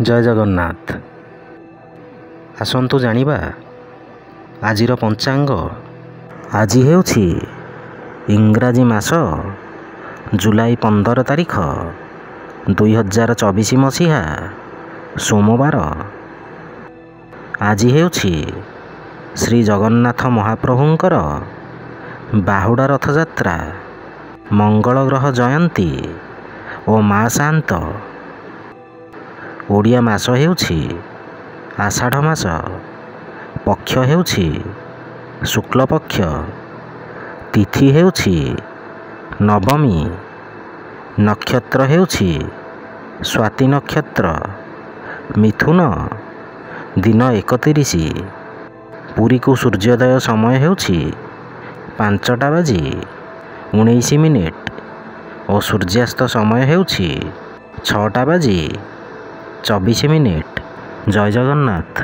ଜୟ ଜଗନ୍ନାଥ। ଆସନ୍ତୁ ଜାଣିବା ଆଜିର ପଞ୍ଚାଙ୍ଗ। ଆଜି ହେଉଛି ଇଂରାଜୀ ମାସ ଜୁଲାଇ 15 ତାରିଖ 2024 ମସିହା ସୋମବାର। ଆଜି ହେଉଛି ଶ୍ରୀ ଜଗନ୍ନାଥ ମହାପ୍ରଭୁଙ୍କର ବାହୁଡ଼ା ରଥଯାତ୍ରା, ମଙ୍ଗଳ ଗ୍ରହ ଜୟନ୍ତୀ ଓ ମା ଶାନ୍ତ। ଓଡ଼ିଆ ମାସ ହେଉଛି ଆଷାଢ଼ ମାସ, ପକ୍ଷ ହେଉଛି ଶୁକ୍ଲପକ୍ଷ, ତିଥି ହେଉଛି ନବମୀ, ନକ୍ଷତ୍ର ହେଉଛି ସ୍ୱାତି ନକ୍ଷତ୍ର, ମିଥୁନ, ଦିନ 31, ପୁରୀକୁ ସୂର୍ଯ୍ୟୋଦୟ ସମୟ ହେଉଛି 5:19 ଓ ସୂର୍ଯ୍ୟାସ୍ତ ସମୟ ହେଉଛି 6:24। ଜୟ ଜଗନ୍ନାଥ।